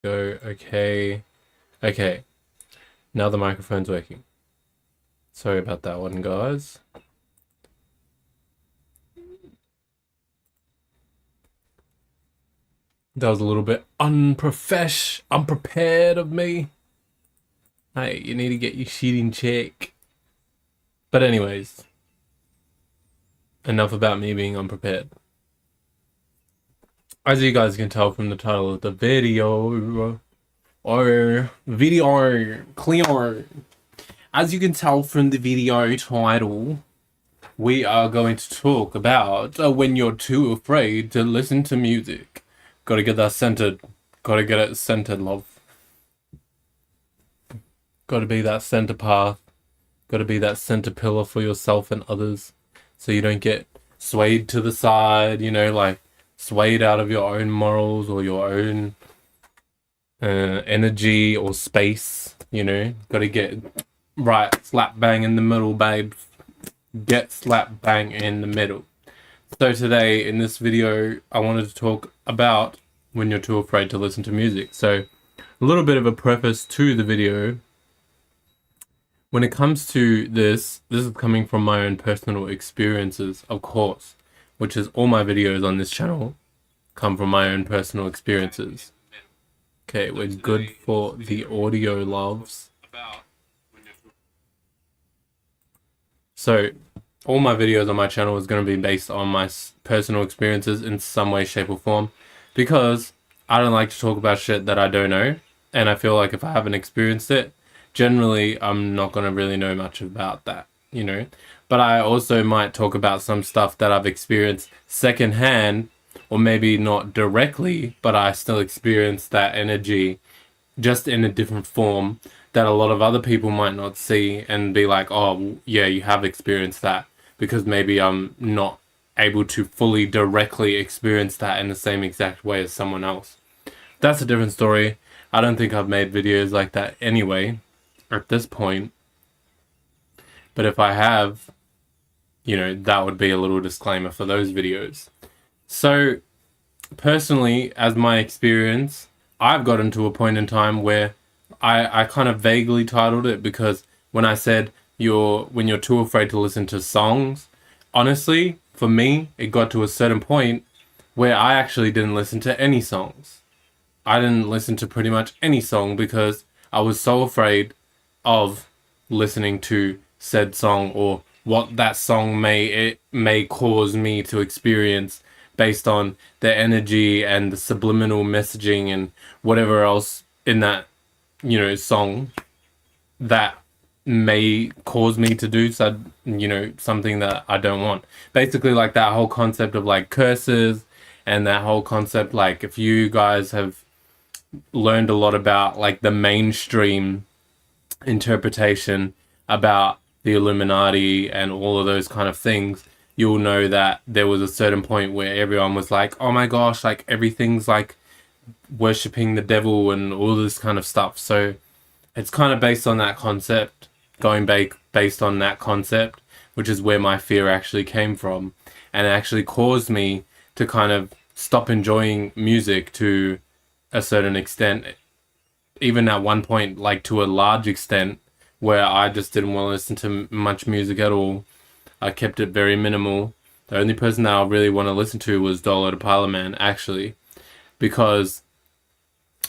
go. Okay. Okay. Now the microphone's working. Sorry about that one, guys. That was a little bit unprepared of me. Hey, you need to get your shit in check. But anyways, enough about me being unprepared. As you guys can tell from the title of the video, or video clear. As you can tell from the video title, we are going to talk about when you're too afraid to listen to music. Gotta get that centered. Gotta get it centered, love. Gotta be that center path. Gotta be that center pillar for yourself and others. So you don't get swayed to the side, like swayed out of your own morals or your own energy or space, Gotta get right slap bang in the middle, babe. Get slap bang in the middle. So today in this video, I wanted to talk about when you're too afraid to listen to music. So a little bit of a preface to the video. When it comes to this is coming from my own personal experiences, of course, which is all my videos on this channel come from my own personal experiences. Okay, we're good for the audio, loves. So all my videos on my channel is going to be based on my personal experiences in some way, shape or form, because I don't like to talk about shit that I don't know, and I feel like if I haven't experienced it, generally I'm not going to really know much about that, But I also might talk about some stuff that I've experienced secondhand, or maybe not directly, but I still experience that energy just in a different form that a lot of other people might not see and be like, oh, yeah, you have experienced that, because maybe I'm not able to fully directly experience that in the same exact way as someone else. That's a different story. I don't think I've made videos like that anyway at this point. But if I have, that would be a little disclaimer for those videos. So personally, as my experience, I've gotten to a point in time where I kind of vaguely titled it, because when I said when you're too afraid to listen to songs, honestly, for me, it got to a certain point where I actually didn't listen to any songs. I didn't listen to pretty much any song because I was so afraid of listening to said song, or what that song may cause me to experience based on the energy and the subliminal messaging and whatever else in that, song that may cause me to do something that I don't want. Basically, like that whole concept of like curses, and that whole concept, like if you guys have learned a lot about like the mainstream interpretation about the Illuminati and all of those kind of things, you'll know that there was a certain point where everyone was like, oh my gosh, like everything's like worshipping the devil and all this kind of stuff. So it's kind of based on that concept, based on that concept, which is where my fear actually came from, and it actually caused me to kind of stop enjoying music to a certain extent, even at one point, like to a large extent, where I just didn't want to listen to much music at all. I kept it very minimal. The only person that I really want to listen to was Dollar to Parlor Man, actually, because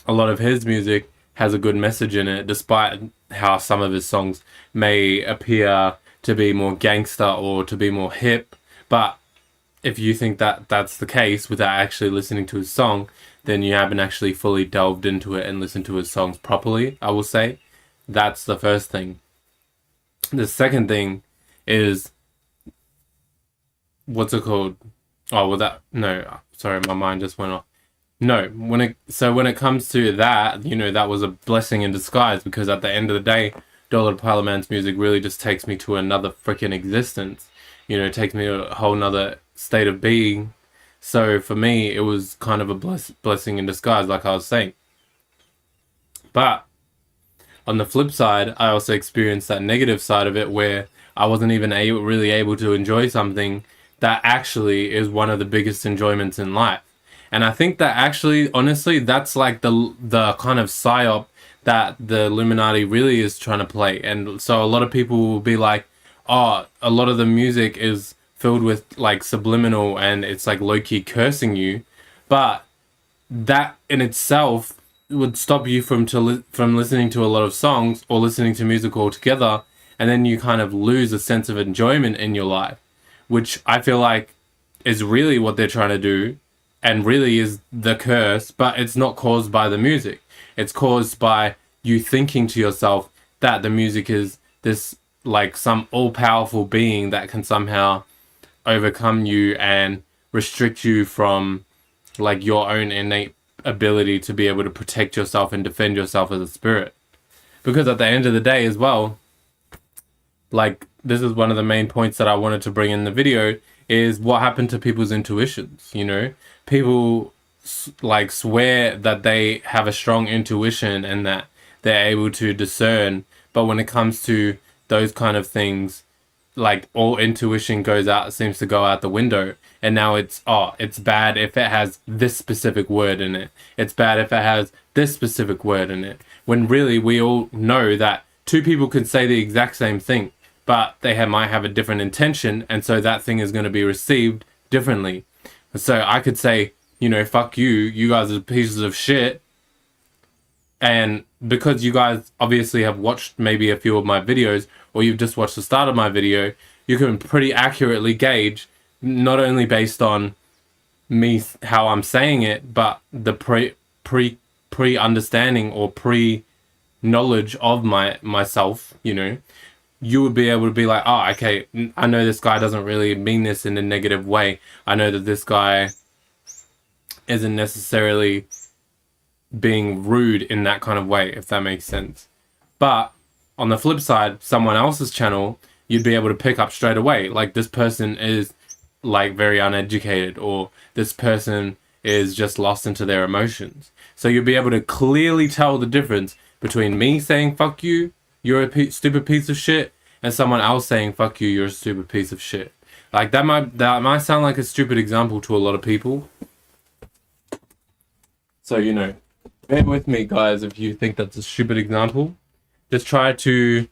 a lot of his music has a good message in it, despite how some of his songs may appear to be more gangster or to be more hip. But if you think that that's the case without actually listening to his song, then you haven't actually fully delved into it and listened to his songs properly, I will say. That's the first thing. The second thing is, what's it called? Oh, well, no, sorry, my mind just went off. No, when it comes to that, that was a blessing in disguise, because at the end of the day, Dollar Parliament's music really just takes me to another freaking existence. It takes me to a whole nother state of being. So for me, it was kind of a blessing in disguise, like I was saying. But on the flip side, I also experienced that negative side of it, where I wasn't even really able to enjoy something that actually is one of the biggest enjoyments in life. And I think that actually, honestly, that's like the kind of psyop that the Illuminati really is trying to play. And so a lot of people will be like, oh, a lot of the music is filled with like subliminal and it's like low-key cursing you. But that in itself would stop you from listening to a lot of songs or listening to music altogether, and then you kind of lose a sense of enjoyment in your life, which I feel like is really what they're trying to do, and really is the curse. But it's not caused by the music; it's caused by you thinking to yourself that the music is this like some all-powerful being that can somehow overcome you and restrict you from like your own innate ability to be able to protect yourself and defend yourself as a spirit. Because at the end of the day as well, like this is one of the main points that I wanted to bring in the video, is what happened to people's intuitions. You know, people like swear that they have a strong intuition and that they're able to discern, but when it comes to those kind of things, like all intuition seems to go out the window. And now it's bad if it has this specific word in it, it's bad if it has this specific word in it, when really we all know that two people can say the exact same thing, but might have a different intention, and so that thing is going to be received differently. So I could say, you know, fuck you, you guys are pieces of shit, and because you guys obviously have watched maybe a few of my videos, or you've just watched the start of my video, you can pretty accurately gauge, not only based on me how I'm saying it, but the pre understanding or pre knowledge of myself. You know, you would be able to be like, oh, okay, I know this guy doesn't really mean this in a negative way. I know that this guy isn't necessarily being rude in that kind of way, if that makes sense. But on the flip side, someone else's channel, you'd be able to pick up straight away, like this person is like very uneducated, or this person is just lost into their emotions. So you'll be able to clearly tell the difference between me saying fuck you, you're a stupid piece of shit, and someone else saying fuck you, you're a stupid piece of shit. Like that might sound like a stupid example to a lot of people. So, you know, bear with me, guys, if you think that's a stupid example. Just try to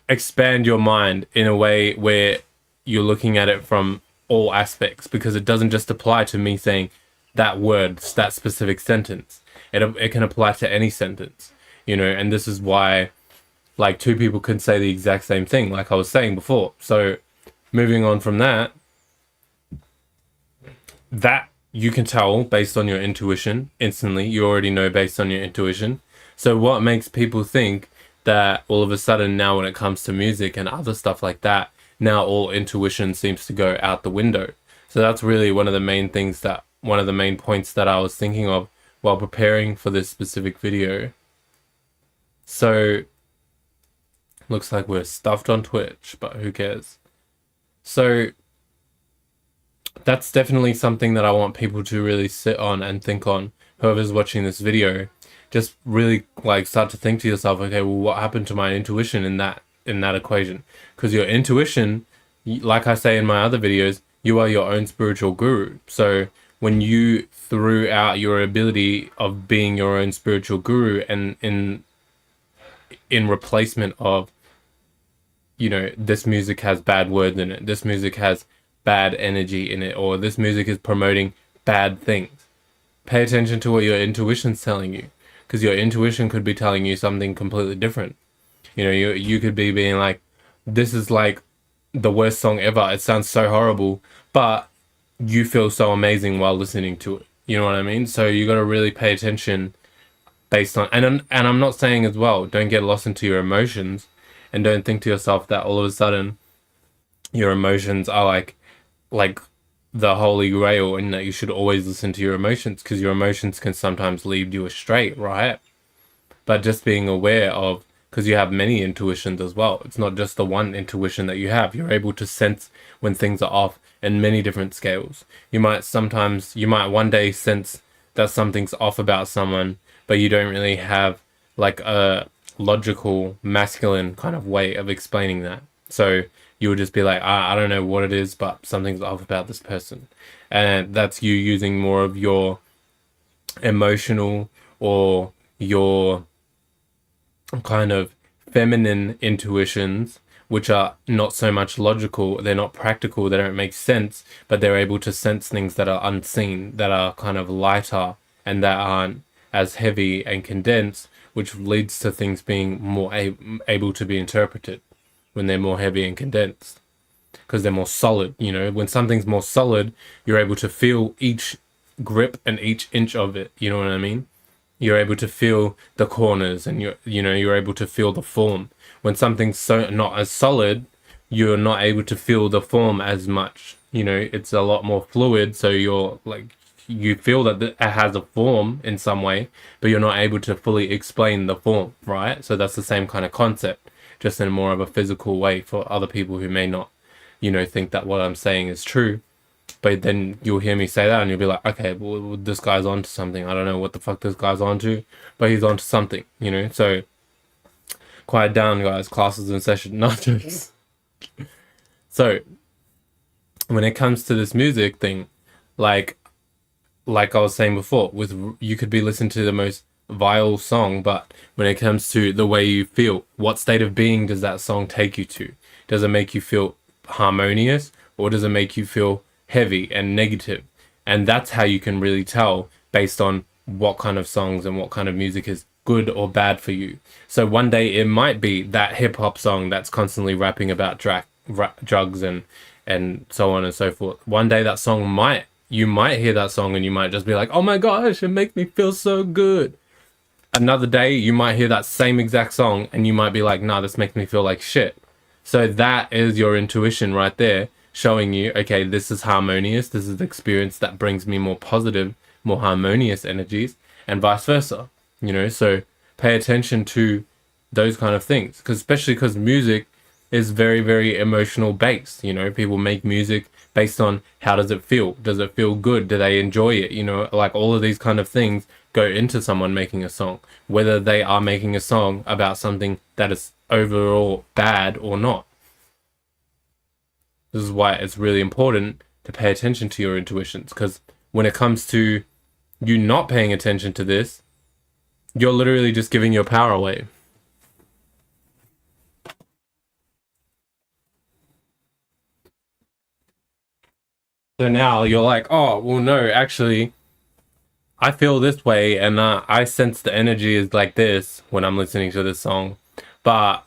expand your mind in a way where you're looking at it from all aspects, because it doesn't just apply to me saying that word, that specific sentence. It can apply to any sentence, you know, and this is why like two people can say the exact same thing, like I was saying before. So moving on from that you can tell based on your intuition instantly. You already know based on your intuition. So what makes people think that all of a sudden now when it comes to music and other stuff like that, now all intuition seems to go out the window? So that's really one of the main points that I was thinking of while preparing for this specific video. So looks like we're stuffed on Twitch, but who cares? So that's definitely something that I want people to really sit on and think on. Whoever's watching this video, just really like start to think to yourself, okay, well, what happened to my intuition in that equation? Because your intuition, like I say in my other videos, you are your own spiritual guru. So when you threw out your ability of being your own spiritual guru, and in replacement of, you know, this music has bad words in it, this music has bad energy in it, or this music is promoting bad things, pay attention to what your intuition's telling you, because your intuition could be telling you something completely different. You know, you could be being like, this is like the worst song ever, it sounds so horrible, but you feel so amazing while listening to it. You know what I mean? So you got to really pay attention based on, and I'm not saying as well, don't get lost into your emotions, and don't think to yourself that all of a sudden your emotions are like the holy grail, and that you should always listen to your emotions, because your emotions can sometimes lead you astray, right? But just being aware of, because you have many intuitions as well, it's not just the one intuition that you have. You're able to sense when things are off in many different scales. You might one day sense that something's off about someone, but you don't really have like a logical masculine kind of way of explaining that. So you would just be like, I don't know what it is, but something's off about this person. and that's you using more of your emotional or your kind of feminine intuitions, which are not so much logical, they're not practical, they don't make sense, but they're able to sense things that are unseen, that are kind of lighter and that aren't as heavy and condensed, which leads to things being more able to be interpreted when they're more heavy and condensed because they're more solid. You know, when something's more solid, you're able to feel each grip and each inch of it. You know what I mean? You're able to feel the corners, and you're able to feel the form. When something's so not as solid, you're not able to feel the form as much. You know, it's a lot more fluid, so you're like you feel that it has a form in some way, but you're not able to fully explain the form, right? So that's the same kind of concept, just in more of a physical way for other people who may not, think that what I'm saying is true. But then you'll hear me say that and you'll be like, okay, well, this guy's onto something. I don't know what the fuck this guy's onto, but he's onto something, So quiet down, guys. Classes in session, not jokes. So when it comes to this music thing, like I was saying before, you could be listening to the most vile song, but when it comes to the way you feel, what state of being does that song take you to? Does it make you feel harmonious, or does it make you feel heavy and negative? And that's how you can really tell based on what kind of songs and what kind of music is good or bad for you. So one day it might be that hip hop song that's constantly rapping about drugs and so on and so forth. One day that song you might hear that song and you might just be like, oh my gosh, it makes me feel so good. Another day you might hear that same exact song and you might be like, nah, this makes me feel like shit. So that is your intuition right there, showing you, okay, this is harmonious. This is the experience that brings me more positive, more harmonious energies, and vice versa. So pay attention to those kind of things, especially because music is very, very emotional based. People make music based on how does it feel? Does it feel good? Do they enjoy it? Like all of these kind of things go into someone making a song, whether they are making a song about something that is overall bad or not. This is why it's really important to pay attention to your intuitions, because when it comes to you not paying attention to this, you're literally just giving your power away. So now you're like, oh, well, no, actually, I feel this way, and I sense the energy is like this when I'm listening to this song. But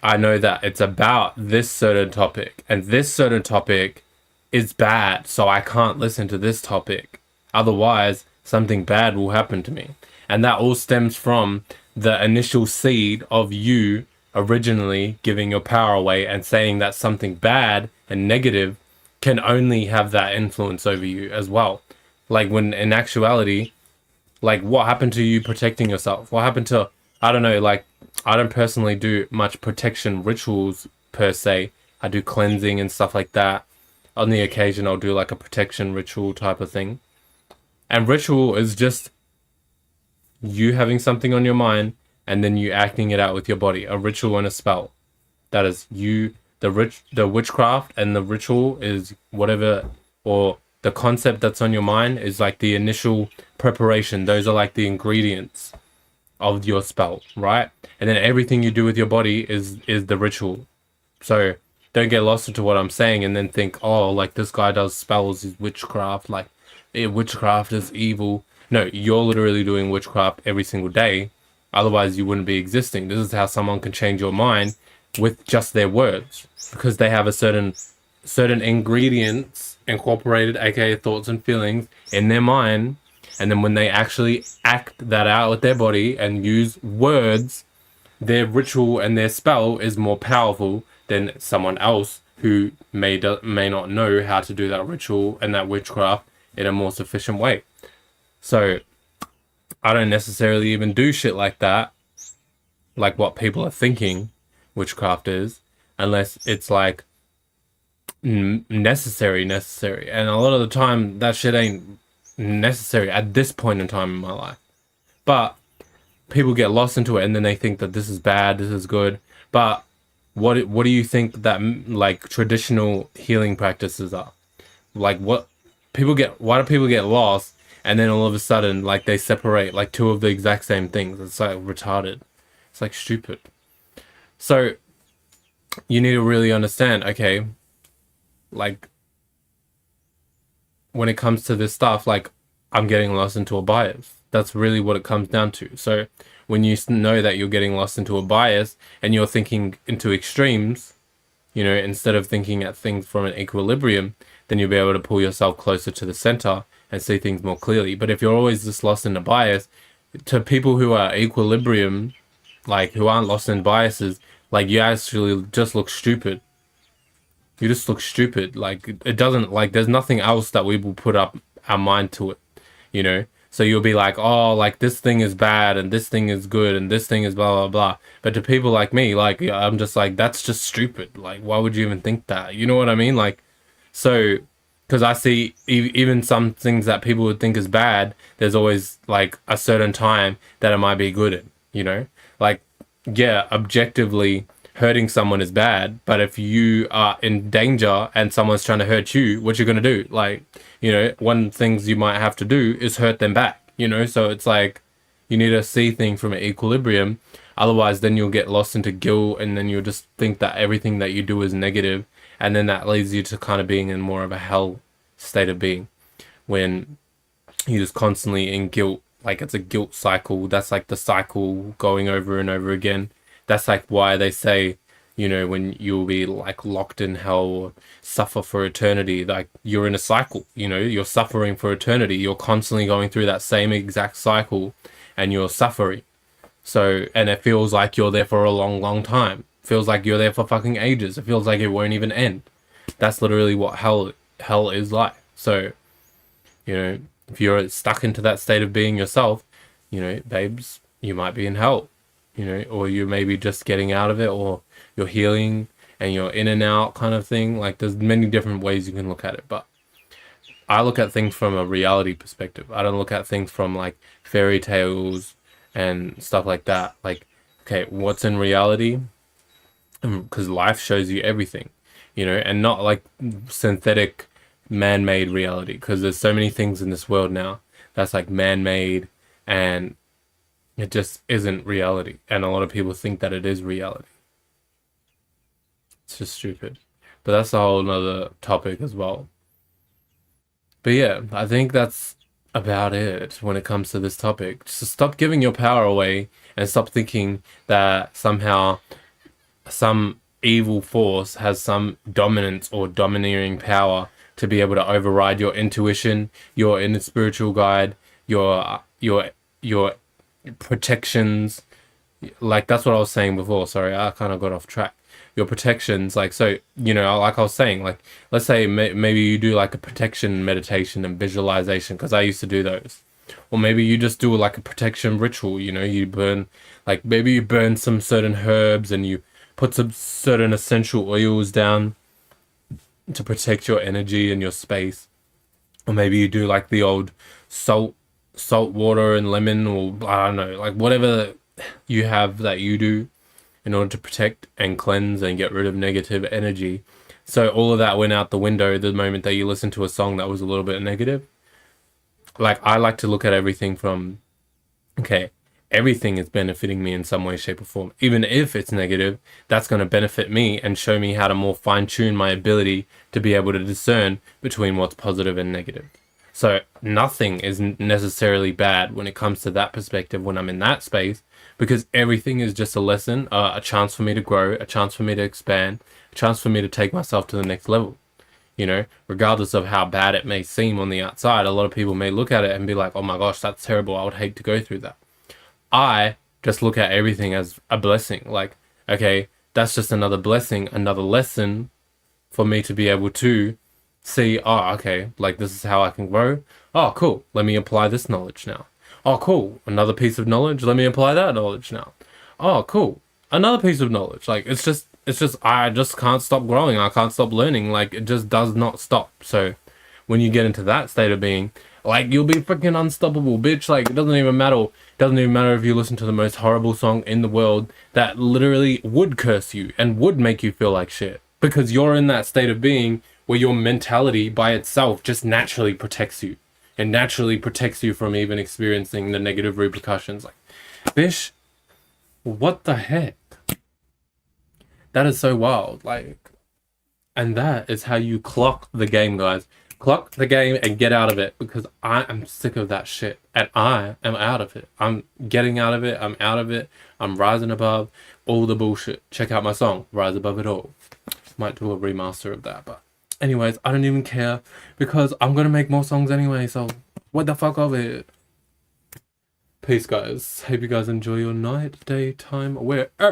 I know that it's about this certain topic, and this certain topic is bad, so I can't listen to this topic. Otherwise, something bad will happen to me. And that all stems from the initial seed of you originally giving your power away and saying that something bad and negative can only have that influence over you as well. Like when in actuality, like what happened to you protecting yourself? What happened to, I don't know, like I don't personally do much protection rituals per se. I do cleansing and stuff like that. On the occasion, I'll do like a protection ritual type of thing. And ritual is just you having something on your mind and then you acting it out with your body. A ritual and a spell. That is you, the witchcraft, and the ritual is whatever, or the concept that's on your mind is like the initial preparation. Those are like the ingredients of your spell, right? And then everything you do with your body is the ritual. So don't get lost into what I'm saying and then think, oh, like this guy does spells, is witchcraft, like witchcraft is evil. No, you're literally doing witchcraft every single day. Otherwise you wouldn't be existing. This is how someone can change your mind with just their words, because they have a certain ingredients incorporated, aka thoughts and feelings, in their mind. And then when they actually act that out with their body and use words, their ritual and their spell is more powerful than someone else who may not know how to do that ritual and that witchcraft in a more sufficient way. So I don't necessarily even do shit like that, like what people are thinking witchcraft is, unless it's like necessary. And a lot of the time that shit ain't necessary at this point in time in my life. But people get lost into it and then they think that this is bad, this is good. But what do you think that like traditional healing practices are? Like what why do people get lost and then all of a sudden like they separate like two of the exact same things? It's like retarded. It's like stupid. So you need to really understand, okay, like when it comes to this stuff, like I'm getting lost into a bias. That's really what it comes down to. So when you know that you're getting lost into a bias and you're thinking into extremes, instead of thinking at things from an equilibrium, then you'll be able to pull yourself closer to the center and see things more clearly. But if you're always just lost in a bias, to people who are equilibrium, like who aren't lost in biases, like you actually just look stupid. You just look stupid. Like it doesn't, like there's nothing else that we will put up our mind to it. So you'll be like, oh, like this thing is bad and this thing is good and this thing is blah blah blah. But to people like me, like I'm just like, that's just stupid. Like why would you even think that? You know what I mean? Like, so because I see even some things that people would think is bad, there's always like a certain time that it might be good in. Like, yeah, objectively hurting someone is bad, but if you are in danger and someone's trying to hurt you, what you're gonna do? Like, one things you might have to do is hurt them back. So it's like you need to see things from an equilibrium. Otherwise, then you'll get lost into guilt, and then you'll just think that everything that you do is negative, and then that leads you to kind of being in more of a hell state of being when you're just constantly in guilt. Like it's a guilt cycle. That's like the cycle going over and over again. That's like why they say, when you'll be like locked in hell or suffer for eternity, like you're in a cycle, you're suffering for eternity. You're constantly going through that same exact cycle and you're suffering. So, and it feels like you're there for a long, long time. It feels like you're there for fucking ages. It feels like it won't even end. That's literally what hell is like. So, if you're stuck into that state of being yourself, babes, you might be in hell. Or you may be just getting out of it, or you're healing and you're in and out kind of thing. Like there's many different ways you can look at it, but I look at things from a reality perspective. I don't look at things from like fairy tales and stuff like that. Like, okay, what's in reality? Because life shows you everything, and not like synthetic man-made reality, because there's so many things in this world now that's like man-made and it just isn't reality, and a lot of people think that it is reality. It's just stupid. But that's a whole nother topic as well. But yeah, I think that's about it when it comes to this topic. Just stop giving your power away and stop thinking that somehow some evil force has some dominance or domineering power to be able to override your intuition, your inner spiritual guide, your protections. Like that's what I was saying before. Sorry, I kind of got off track. Your protections, like, so like I was saying, like let's say maybe you do like a protection meditation and visualization, because I used to do those. Or maybe you just do like a protection ritual. You burn, like maybe you burn some certain herbs and you put some certain essential oils down to protect your energy and your space. Or maybe you do like the old salt water and lemon, or I don't know, like whatever you have that you do in order to protect and cleanse and get rid of negative energy. So all of that went out the window the moment that you listen to a song that was a little bit negative. Like I like to look at everything from, okay, everything is benefiting me in some way, shape or form. Even if it's negative, that's going to benefit me and show me how to more fine tune my ability to be able to discern between what's positive and negative. So nothing is necessarily bad when it comes to that perspective when I'm in that space, because everything is just a lesson, a chance for me to grow, a chance for me to expand, a chance for me to take myself to the next level. Regardless of how bad it may seem on the outside, a lot of people may look at it and be like, oh my gosh, that's terrible. I would hate to go through that. I just look at everything as a blessing. Like, okay, that's just another blessing, another lesson for me to be able to see, oh, okay, like this is how I can grow. Oh, cool. Let me apply this knowledge now. Oh, cool. Another piece of knowledge. Let me apply that knowledge now. Oh, cool. Another piece of knowledge. Like, it's just, I just can't stop growing. I can't stop learning. Like, it just does not stop. So when you get into that state of being, like, you'll be freaking unstoppable, bitch. Like, it doesn't even matter. It doesn't even matter if you listen to the most horrible song in the world that literally would curse you and would make you feel like shit, because you're in that state of being where your mentality by itself just naturally protects you and naturally protects you from even experiencing the negative repercussions. Like, fish, what the heck? That is so wild. Like, and that is how you clock the game, guys. Clock the game and get out of it, because I am sick of that shit and I am out of it. I'm getting out of it. I'm out of it. I'm rising above all the bullshit. Check out my song, Rise Above It All. Might do a remaster of that, but anyways, I don't even care because I'm gonna make more songs anyway, so what the fuck of it? Peace, guys. Hope you guys enjoy your night, daytime, wherever.